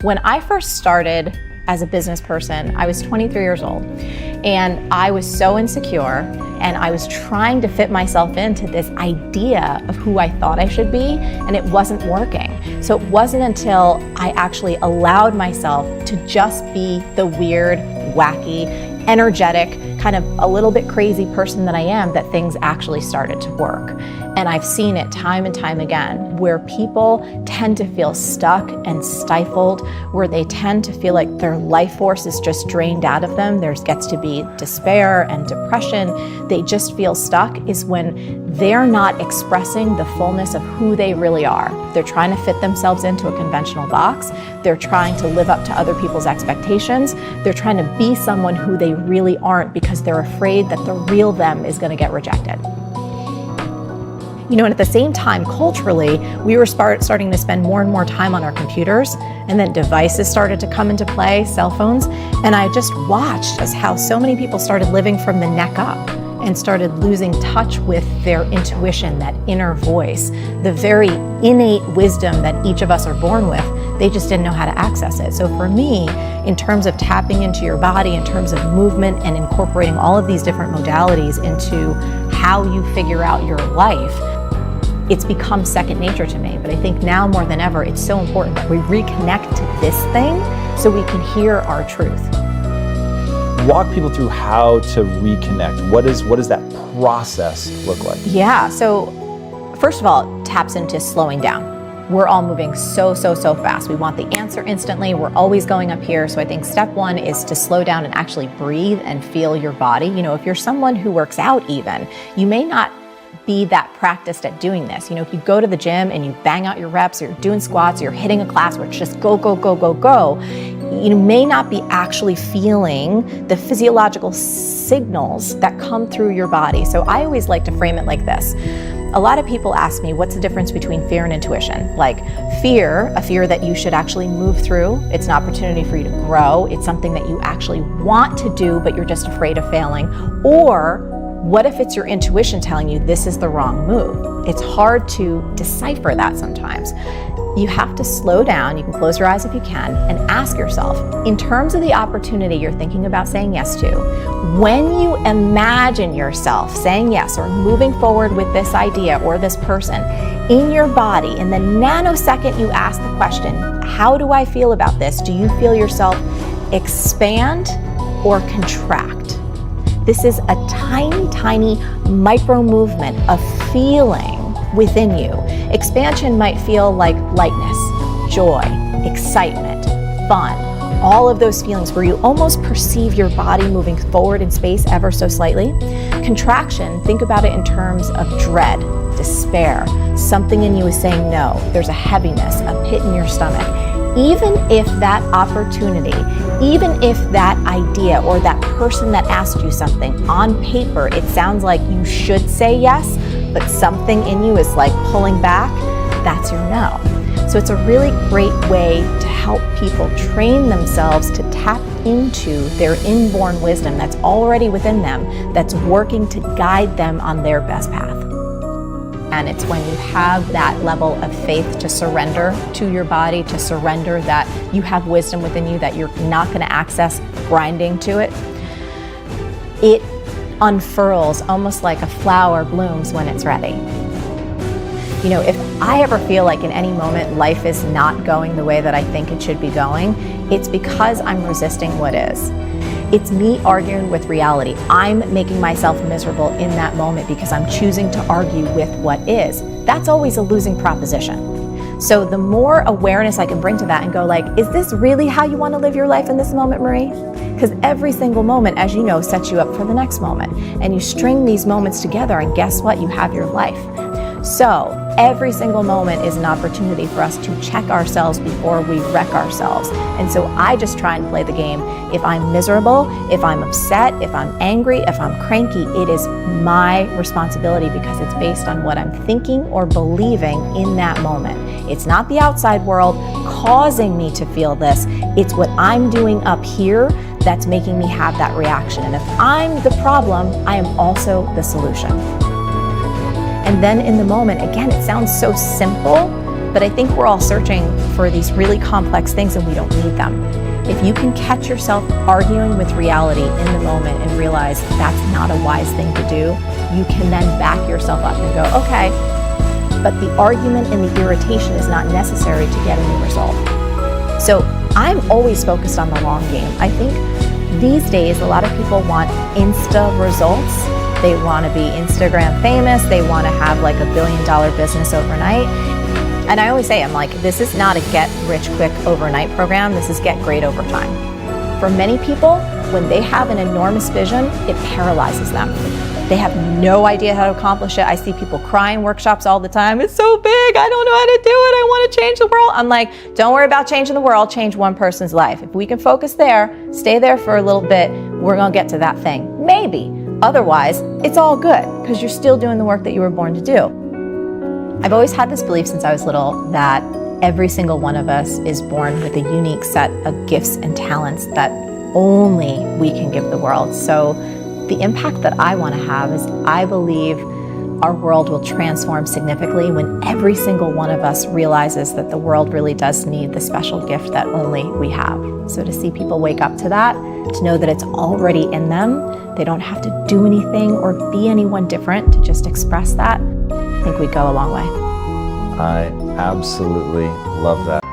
When I first started as a business person, I was 23 years old, and I was so insecure, and I was trying to fit myself into this idea of who I thought I should be, and it wasn't working. So it wasn't until I actually allowed myself to just be the weird, wacky, energetic, kind of a little bit crazy person that I am, that things actually started to work. And I've seen it time and time again, where people tend to feel stuck and stifled, where they tend to feel like their life force is just drained out of them. There gets to be despair and depression. They just feel stuck, is when they're not expressing the fullness of who they really are. They're trying to fit themselves into a conventional box. They're trying to live up to other people's expectations. They're trying to be someone who they really aren't, because they're afraid that the real them is going to get rejected. You know, and at the same time, culturally, we were starting to spend more and more time on our computers, and then devices started to come into play, cell phones, and I just watched as how so many people started living from the neck up and started losing touch with their intuition, that inner voice, the very innate wisdom that each of us are born with. They just didn't know how to access it. So for me, in terms of tapping into your body, in terms of movement and incorporating all of these different modalities into how you figure out your life, it's become second nature to me. But I think now more than ever, it's so important that we reconnect to this thing so we can hear our truth. Walk people through how to reconnect. What does that process look like? Yeah, so first of all, it taps into slowing down. We're all moving so fast. We want the answer instantly. We're always going up here. So I think step one is to slow down and actually breathe and feel your body. You know, if you're someone who works out even, you may not be that practiced at doing this. You know, if you go to the gym and you bang out your reps, or you're doing squats, or you're hitting a class where it's just go, you may not be actually feeling the physiological signals that come through your body. So I always like to frame it like this. A lot of people ask me, what's the difference between fear and intuition? Like fear, a fear that you should actually move through. It's an opportunity for you to grow. It's something that you actually want to do, but you're just afraid of failing. Or what if it's your intuition telling you this is the wrong move? It's hard to decipher that sometimes. You have to slow down. You can close your eyes if you can and ask yourself, in terms of the opportunity you're thinking about saying yes to, when you imagine yourself saying yes or moving forward with this idea or this person in your body, in the nanosecond you ask the question, how do I feel about this? Do you feel yourself expand or contract? This is a tiny micro movement of feeling within you. Expansion might feel like lightness, joy, excitement, fun, all of those feelings where you almost perceive your body moving forward in space ever so slightly. Contraction, think about it in terms of dread, despair. Something in you is saying no. There's a heaviness, a pit in your stomach. Even if that opportunity, even if that idea or that person that asked you something, on paper, it sounds like you should say yes, but something in you is like pulling back, that's your no. So it's a really great way to help people train themselves to tap into their inborn wisdom that's already within them, that's working to guide them on their best path. And it's when you have that level of faith to surrender to your body, to surrender that you have wisdom within you, that you're not going to access grinding to it. It unfurls almost like a flower blooms when it's ready. You know, if I ever feel like in any moment life is not going the way that I think it should be going, it's because I'm resisting what is. It's me arguing with reality. I'm making myself miserable in that moment because I'm choosing to argue with what is. That's always a losing proposition. So the more awareness I can bring to that and go like, is this really how you want to live your life in this moment, Marie? Because every single moment, as you know, sets you up for the next moment. And you string these moments together and guess what? You have your life. So every single moment is an opportunity for us to check ourselves before we wreck ourselves. And so I just try and play the game. If I'm miserable, if I'm upset, if I'm angry, if I'm cranky, it is my responsibility because it's based on what I'm thinking or believing in that moment. It's not the outside world causing me to feel this. It's what I'm doing up here that's making me have that reaction. And if I'm the problem, I am also the solution. And then in the moment, again, it sounds so simple, But I think we're all searching for these really complex things and we don't need them. If you can catch yourself arguing with reality in the moment and realize that's not a wise thing to do, you can then back yourself up and go, okay, but the argument and the irritation is not necessary to get a new result. So I'm always focused on the long game. I think these days, a lot of people want Insta results. They want to be Instagram famous. They want to have like $1 billion business overnight. And I always say, I'm like, this is not a get rich quick overnight program. This is get great over time. For many people, when they have an enormous vision, it paralyzes them. They have no idea how to accomplish it. I see people cry in workshops all the time. It's so big. I don't know how to do it. I want to change the world. I'm like, don't worry about changing the world. Change one person's life. If we can focus there, stay there for a little bit, we're going to get to that thing. Maybe. Otherwise, it's all good because you're still doing the work that you were born to do. I've always had this belief since I was little that every single one of us is born with a unique set of gifts and talents that only we can give the world. So the impact that I want to have is I believe our world will transform significantly when every single one of us realizes that the world really does need the special gift that only we have. So to see people wake up to that, to know that it's already in them, they don't have to do anything or be anyone different to just express that, I think we'd go a long way. I absolutely love that.